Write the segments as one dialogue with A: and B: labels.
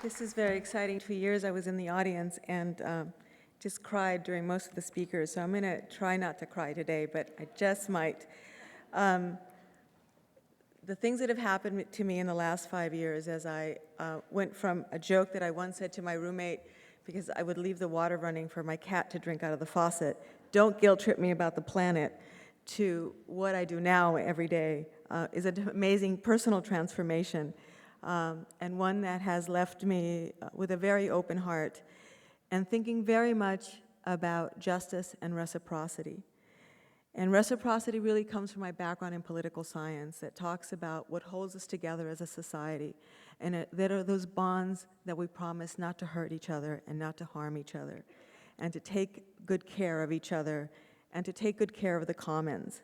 A: This is very exciting. 2 years I was in the audience and just cried during most of the speakers, so I'm going to try not to cry today, but I just might. The things that have happened to me in the last 5 years as I went from a joke that I once said to my roommate, because I would leave the water running for my cat to drink out of the faucet, don't guilt trip me about the planet, to what I do now every day is an amazing personal transformation. And one that has left me with a very open heart and thinking very much about justice and reciprocity. And reciprocity really comes from my background in political science that talks about what holds us together as a society, and that are those bonds that we promise not to hurt each other and not to harm each other, and to take good care of each other and to take good care of the commons.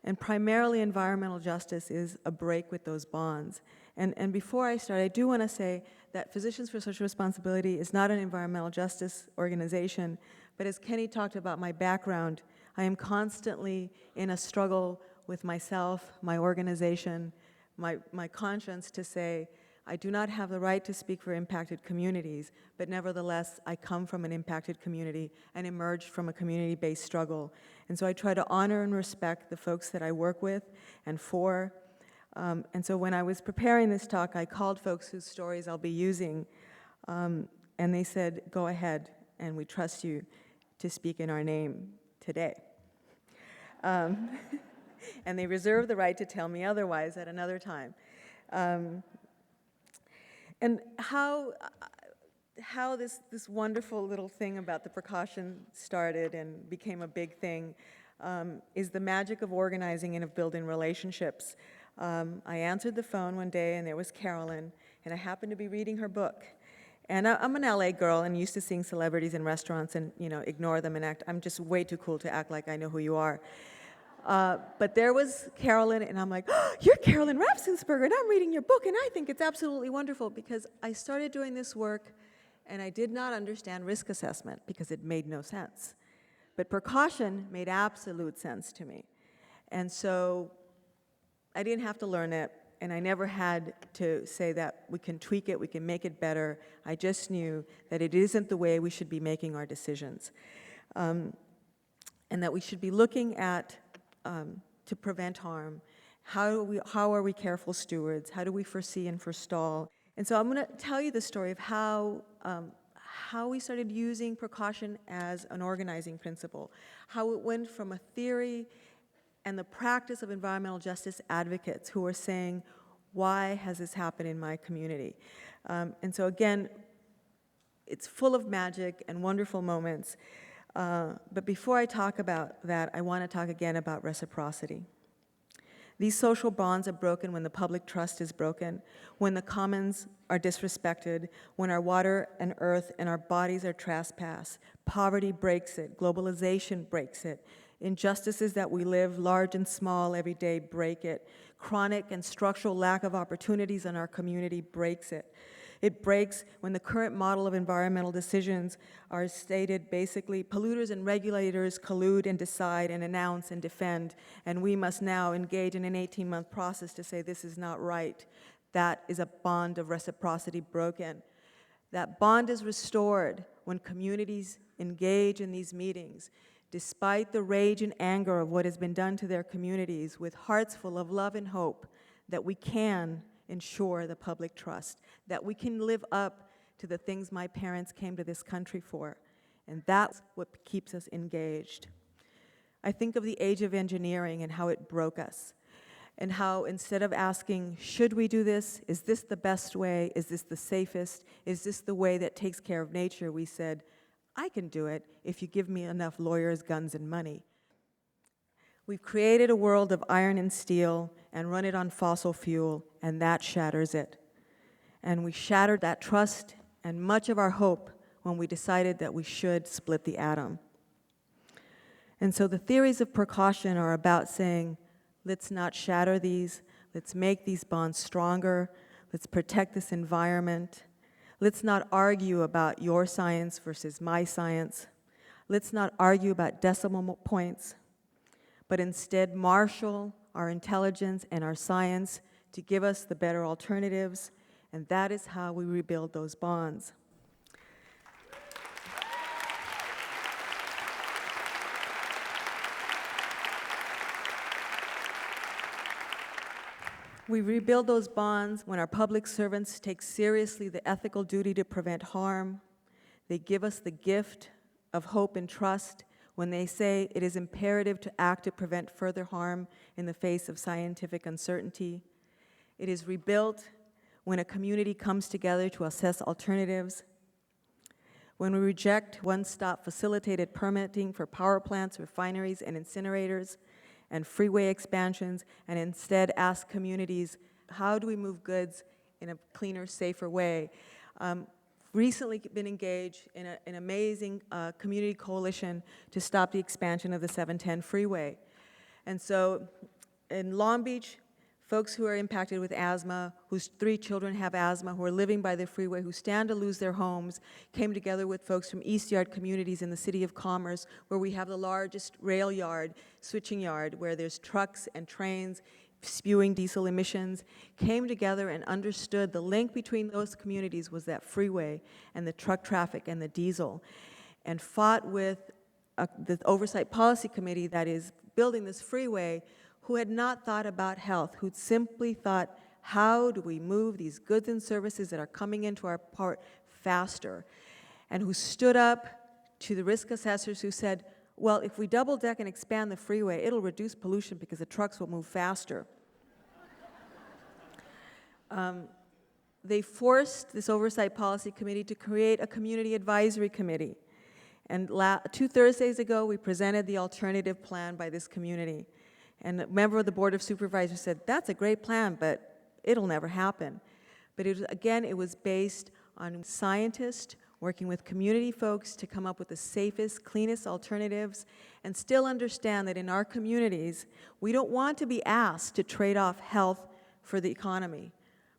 A: And primarily environmental justice is a break with those bonds. And before I start, I do want to say that Physicians for Social Responsibility is not an environmental justice organization, but as Kenny talked about my background, I am constantly in a struggle with myself, my organization, my conscience to say, I do not have the right to speak for impacted communities, but nevertheless, I come from an impacted community and emerged from a community-based struggle. And so I try to honor and respect the folks that I work with and for. And so when I was preparing this talk, I called folks whose stories I'll be using, and they said, go ahead, and we trust you to speak in our name today. And they reserve the right to tell me otherwise at another time. And how this wonderful little thing about the Precaution started and became a big thing is the magic of organizing and of building relationships. I answered the phone one day, and there was Carolyn, and I happened to be reading her book. And I'm an LA girl and used to seeing celebrities in restaurants and, ignore them and act. I'm just way too cool to act like I know who you are. But there was Carolyn, and I'm like, oh, you're Carolyn Rapsensberger, and I'm reading your book, and I think it's absolutely wonderful, because I started doing this work, and I did not understand risk assessment because it made no sense. But Precaution made absolute sense to me. And so I didn't have to learn it, and I never had to say that we can tweak it, we can make it better. I just knew that it isn't the way we should be making our decisions. And that we should be looking at, to prevent harm, how are we careful stewards, how do we foresee and forestall. And so I'm going to tell you the story of how we started using Precaution as an organizing principle, how it went from a theory and the practice of environmental justice advocates who are saying, why has this happened in my community? And so again, it's full of magic and wonderful moments. But before I talk about that, I want to talk again about reciprocity. These social bonds are broken when the public trust is broken, when the commons are disrespected, when our water and earth and our bodies are trespassed. Poverty breaks it, globalization breaks it. Injustices that we live, large and small, every day break it. Chronic and structural lack of opportunities in our community breaks it. It breaks when the current model of environmental decisions are stated basically polluters and regulators collude and decide and announce and defend, and we must now engage in an 18-month process to say this is not right. That is a bond of reciprocity broken. That bond is restored when communities engage in these meetings, despite the rage and anger of what has been done to their communities, with hearts full of love and hope that we can ensure the public trust, that we can live up to the things my parents came to this country for. And that's what keeps us engaged. I think of the age of engineering and how it broke us, and how instead of asking, should we do this? Is this the best way? Is this the safest? Is this the way that takes care of nature? We said, I can do it if you give me enough lawyers, guns, and money. We've created a world of iron and steel and run it on fossil fuel, and that shatters it. And we shattered that trust and much of our hope when we decided that we should split the atom. And so the theories of Precaution are about saying, let's not shatter these, let's make these bonds stronger, let's protect this environment, let's not argue about your science versus my science, let's not argue about decimal points, but instead marshal our intelligence and our science to give us the better alternatives And that is how we rebuild those bonds. We rebuild those bonds when our public servants take seriously the ethical duty to prevent harm. They give us the gift of hope and trust when they say it is imperative to act to prevent further harm in the face of scientific uncertainty. It is rebuilt when a community comes together to assess alternatives. When we reject one-stop facilitated permitting for power plants, refineries, and incinerators, and freeway expansions, and instead ask communities, how do we move goods in a cleaner, safer way? Recently been engaged in an amazing community coalition to stop the expansion of the 710 freeway. And so in Long Beach, folks who are impacted with asthma, whose 3 children have asthma, who are living by the freeway, who stand to lose their homes, came together with folks from East Yard communities in the City of Commerce, where we have the largest rail yard, switching yard, where there's trucks and trains spewing diesel emissions, came together and understood the link between those communities was that freeway and the truck traffic and the diesel, and fought with the Oversight Policy Committee that is building this freeway, who had not thought about health, who simply thought, how do we move these goods and services that are coming into our port faster? And who stood up to the risk assessors who said, well, if we double deck and expand the freeway, it'll reduce pollution because the trucks will move faster. They forced this Oversight Policy Committee to create a community advisory committee. And 2 Thursdays ago, we presented the alternative plan by this community. And a member of the Board of Supervisors said, that's a great plan, but it'll never happen. But it was based on scientists working with community folks to come up with the safest, cleanest alternatives, and still understand that in our communities, we don't want to be asked to trade off health for the economy,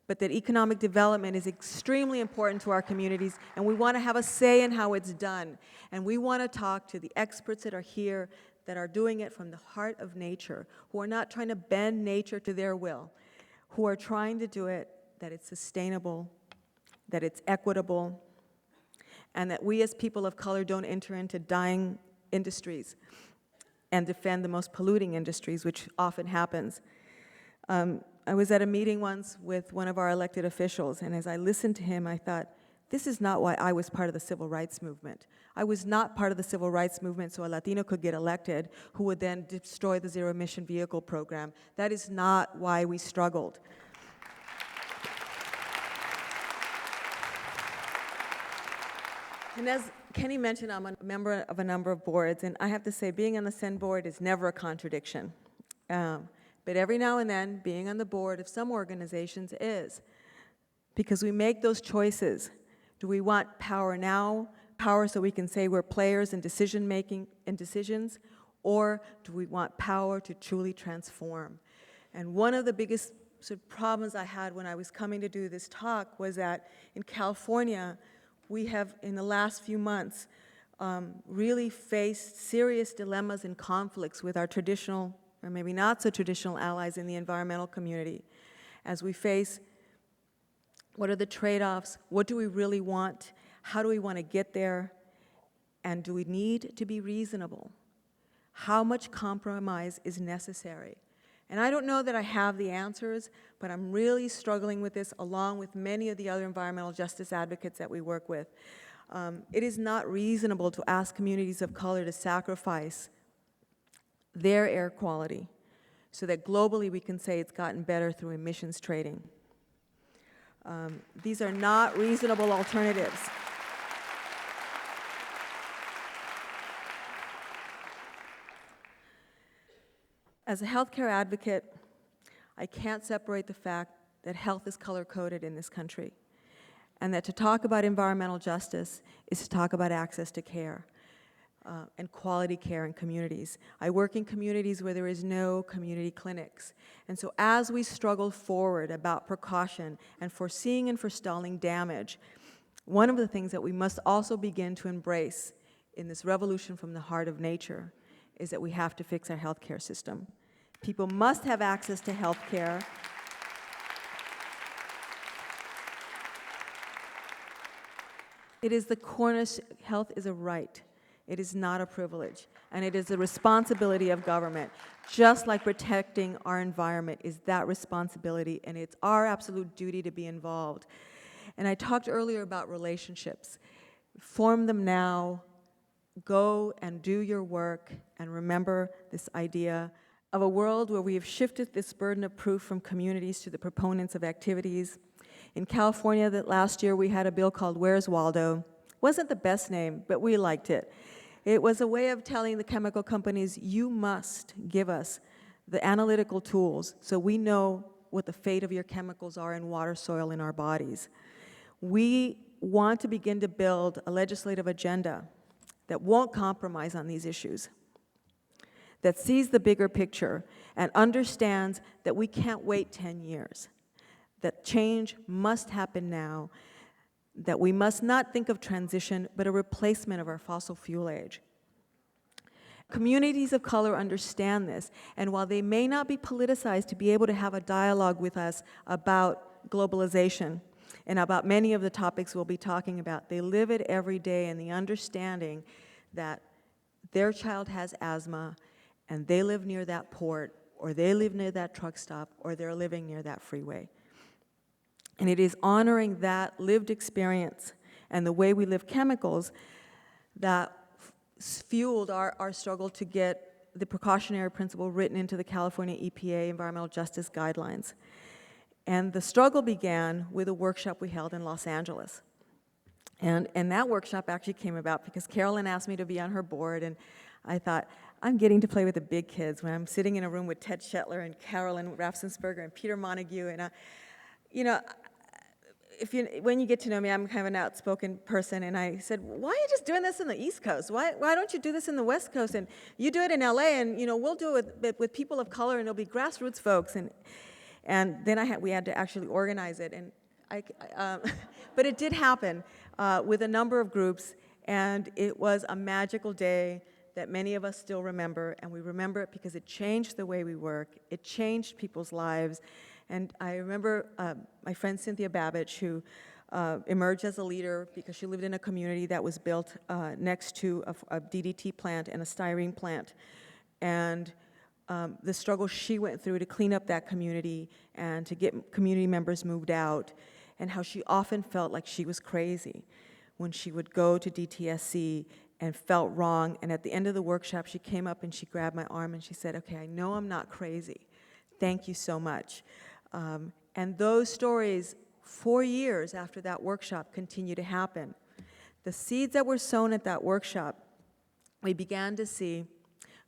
A: but that economic development is extremely important to our communities, and we want to have a say in how it's done. And we want to talk to the experts that are here, that are doing it from the heart of nature, who are not trying to bend nature to their will, who are trying to do it that it's sustainable, that it's equitable, and that we as people of color don't enter into dying industries and defend the most polluting industries, which often happens. I was at a meeting once with one of our elected officials, and as I listened to him, I thought, this is not why I was part of the civil rights movement. I was not part of the civil rights movement so a Latino could get elected who would then destroy the zero-emission vehicle program. That is not why we struggled. And as Kenny mentioned, I'm a member of a number of boards, and I have to say, being on the SEN board is never a contradiction. But every now and then, being on the board of some organizations is, because we make those choices. Do we want power now, power so we can say we're players in decision-making and decisions, or do we want power to truly transform? And one of the biggest sort of problems I had when I was coming to do this talk was that in California, we have, in the last few months, really faced serious dilemmas and conflicts with our traditional, or maybe not so traditional allies in the environmental community, as we face what are the trade-offs, what do we really want, how do we want to get there, and do we need to be reasonable? How much compromise is necessary? And I don't know that I have the answers, but I'm really struggling with this along with many of the other environmental justice advocates that we work with. It is not reasonable to ask communities of color to sacrifice their air quality so that globally we can say it's gotten better through emissions trading. These are not reasonable alternatives. As a healthcare advocate, I can't separate the fact that health is color-coded in this country, and that to talk about environmental justice is to talk about access to care and quality care in communities. I work in communities where there is no community clinics. And so as we struggle forward about precaution and foreseeing and forestalling damage, one of the things that we must also begin to embrace in this revolution from the heart of nature is that we have to fix our healthcare system. People must have access to healthcare. It is the cornerstone. Health is a right. It is not a privilege. And it is the responsibility of government. Just like protecting our environment is that responsibility, and it's our absolute duty to be involved. And I talked earlier about relationships. Form them now. Go and do your work, and remember this idea of a world where we have shifted this burden of proof from communities to the proponents of activities. In California, that last year we had a bill called Where's Waldo? Wasn't the best name, but we liked it. It was a way of telling the chemical companies, you must give us the analytical tools so we know what the fate of your chemicals are in water, soil, in our bodies. We want to begin to build a legislative agenda that won't compromise on these issues, that sees the bigger picture and understands that we can't wait 10 years, that change must happen now, that we must not think of transition, but a replacement of our fossil fuel age. Communities of color understand this, and while they may not be politicized to be able to have a dialogue with us about globalization and about many of the topics we'll be talking about, they live it every day in the understanding that their child has asthma and they live near that port, or they live near that truck stop, or they're living near that freeway. And it is honoring that lived experience and the way we live chemicals that fueled our struggle to get the precautionary principle written into the California EPA Environmental Justice Guidelines. And the struggle began with a workshop we held in Los Angeles. And that workshop actually came about because Carolyn asked me to be on her board, and I thought, I'm getting to play with the big kids when I'm sitting in a room with Ted Shetler and Carolyn Rafsensperger and Peter Montague, and when you get to know me, I'm kind of an outspoken person, and I said, why are you just doing this in the East Coast? Why don't you do this in the West Coast? And you do it in LA, and we'll do it with people of color, and it'll be grassroots folks. And then we had to actually organize it, and but it did happen with a number of groups, and it was a magical day that many of us still remember, and we remember it because it changed the way we work. It changed people's lives. And I remember my friend Cynthia Babbage, who emerged as a leader because she lived in a community that was built next to a DDT plant and a styrene plant. And the struggle she went through to clean up that community and to get community members moved out, and how she often felt like she was crazy when she would go to DTSC and felt wrong. And at the end of the workshop, she came up and she grabbed my arm and she said, okay, I know I'm not crazy. Thank you so much. And those stories, 4 years after that workshop, continue to happen. The seeds that were sown at that workshop, we began to see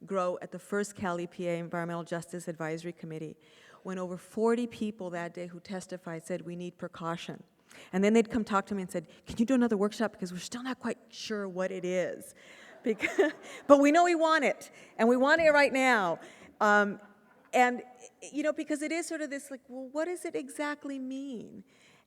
A: grow at the first Cal EPA Environmental Justice Advisory Committee, when over 40 people that day who testified said, we need precaution. And then they'd come talk to me and said, can you do another workshop, because we're still not quite sure what it is. But we know we want it, and we want it right now. And, because it is sort of this, well, what does it exactly mean?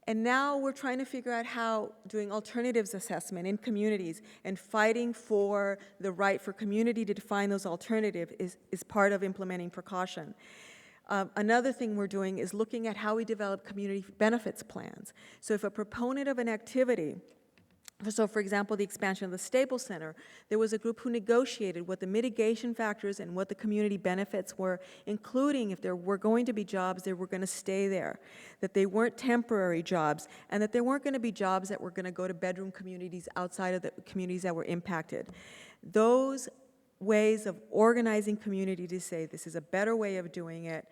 A: And now we're trying to figure out how doing alternatives assessment in communities and fighting for the right for community to define those alternatives is part of implementing precaution. Another thing we're doing is looking at how we develop community benefits plans. So if a proponent of an activity, so for example, the expansion of the Staples Center, there was a group who negotiated what the mitigation factors and what the community benefits were, including if there were going to be jobs, they were going to stay there, that they weren't temporary jobs, and that there weren't going to be jobs that were going to go to bedroom communities outside of the communities that were impacted. Those ways of organizing community to say this is a better way of doing it.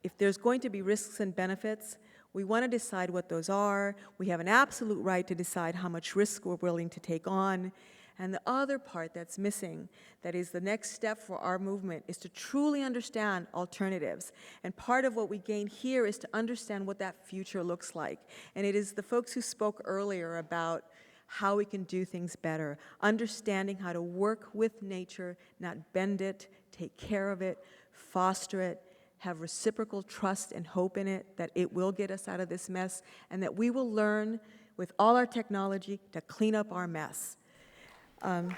A: If there's going to be risks and benefits, we want to decide what those are. We have an absolute right to decide how much risk we're willing to take on. And the other part that's missing, that is the next step for our movement, is to truly understand alternatives. And part of what we gain here is to understand what that future looks like. And it is the folks who spoke earlier about how we can do things better, understanding how to work with nature, not bend it, take care of it, foster it, have reciprocal trust and hope in it, that it will get us out of this mess, and that we will learn with all our technology to clean up our mess. Some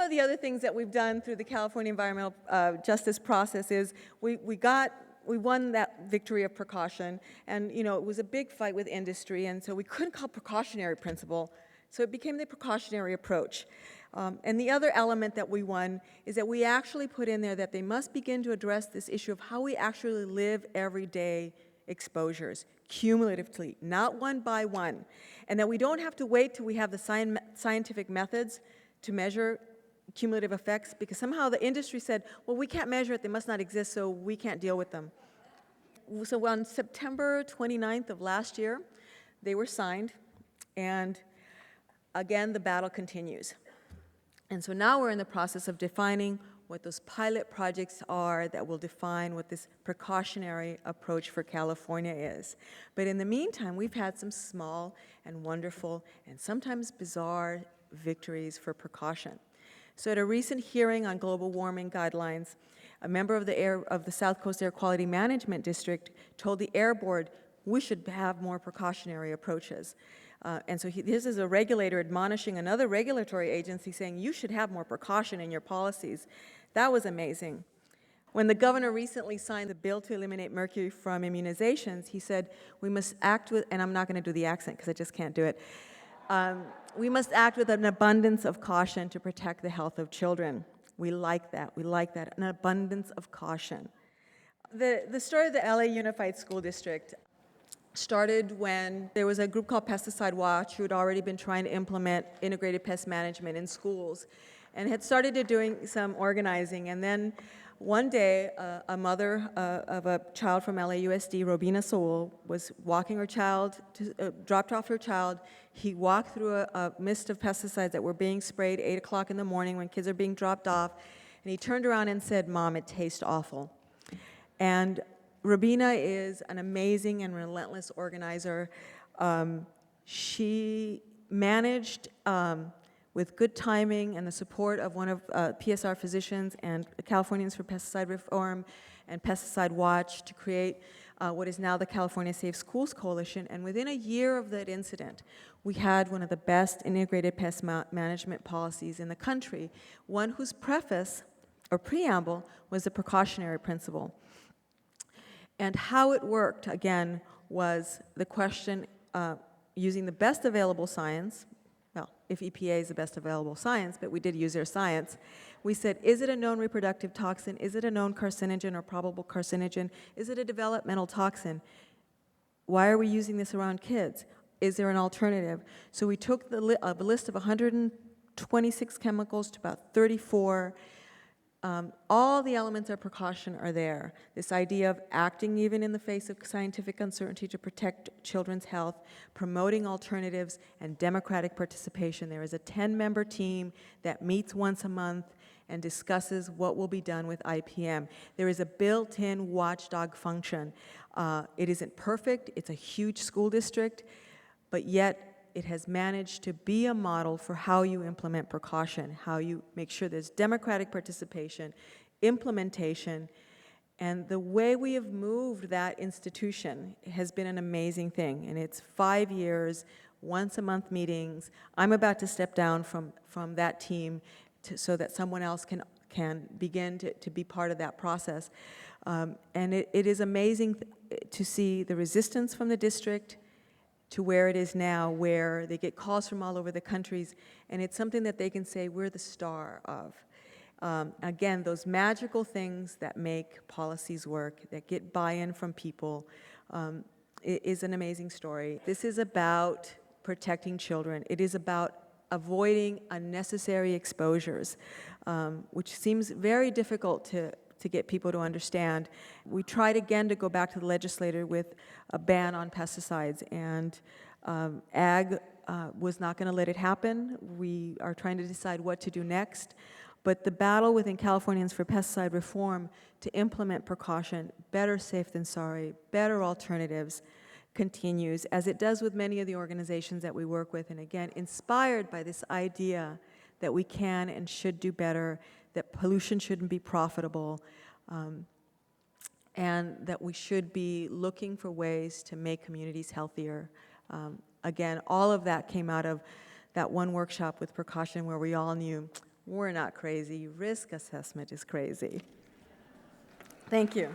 A: of the other things that we've done through the California environmental justice process is we got we won that victory of precaution, and it was a big fight with industry, and so we couldn't call precautionary principle, so it became the precautionary approach. And the other element that we won is that we actually put in there that they must begin to address this issue of how we actually live everyday exposures, cumulatively, not one by one, and that we don't have to wait till we have the scientific methods to measure cumulative effects, because somehow the industry said, well, we can't measure it, they must not exist, so we can't deal with them. So on September 29th of last year, they were signed, and again, the battle continues. And so now we're in the process of defining what those pilot projects are that will define what this precautionary approach for California is. But in the meantime, we've had some small and wonderful and sometimes bizarre victories for precaution. So at a recent hearing on global warming guidelines, a member of the South Coast Air Quality Management District told the Air Board we should have more precautionary approaches. And so this is a regulator admonishing another regulatory agency saying you should have more precaution in your policies. That was amazing. When the governor recently signed the bill to eliminate mercury from immunizations, he said we must act with, and I'm not going to do the accent because I just can't do it, we must act with an abundance of caution to protect the health of children. We like that, an abundance of caution. The story of the LA Unified School District started when there was a group called Pesticide Watch who had already been trying to implement integrated pest management in schools and had started doing some organizing. And then one day, a mother of a child from LAUSD, Robina Sewell, was walking her child, dropped off her child. He walked through a mist of pesticides that were being sprayed 8 o'clock in the morning when kids are being dropped off, and he turned around and said, "Mom, it tastes awful." And Robina is an amazing and relentless organizer. She managed, with good timing and the support of one of PSR physicians and Californians for Pesticide Reform and Pesticide Watch, to create what is now the California Safe Schools Coalition. And within a year of that incident, we had one of the best integrated pest management policies in the country, one whose preface or preamble was the precautionary principle. And how it worked, again, was the question using the best available science. Well, if EPA is the best available science, but we did use their science. We said, is it a known reproductive toxin? Is it a known carcinogen or probable carcinogen? Is it a developmental toxin? Why are we using this around kids? Is there an alternative? So we took a list of 126 chemicals to about 34. All the elements of precaution are there. This idea of acting even in the face of scientific uncertainty to protect children's health, promoting alternatives, and democratic participation. There is a 10-member team that meets once a month and discusses what will be done with IPM. There is a built-in watchdog function. It isn't perfect. It's a huge school district, but yet it has managed to be a model for how you implement precaution, how you make sure there's democratic participation, implementation, and the way we have moved that institution has been an amazing thing. And it's 5 years, once-a-month meetings. I'm about to step down from that team so that someone else can begin to be part of that process. And it is amazing to see the resistance from the district to where it is now, where they get calls from all over the countries, and it's something that they can say we're the star of. Again, those magical things that make policies work, that get buy-in from people, is an amazing story. This is about protecting children. It is about avoiding unnecessary exposures, which seems very difficult to get people to understand. We tried again to go back to the legislature with a ban on pesticides, and Ag was not going to let it happen. We are trying to decide what to do next. But the battle within Californians for pesticide reform to implement precaution, better safe than sorry, better alternatives, continues, as it does with many of the organizations that we work with, and again, inspired by this idea that we can and should do better, that pollution shouldn't be profitable, and that we should be looking for ways to make communities healthier. Again, all of that came out of that one workshop with Precaution where we all knew, we're not crazy, risk assessment is crazy. Thank you.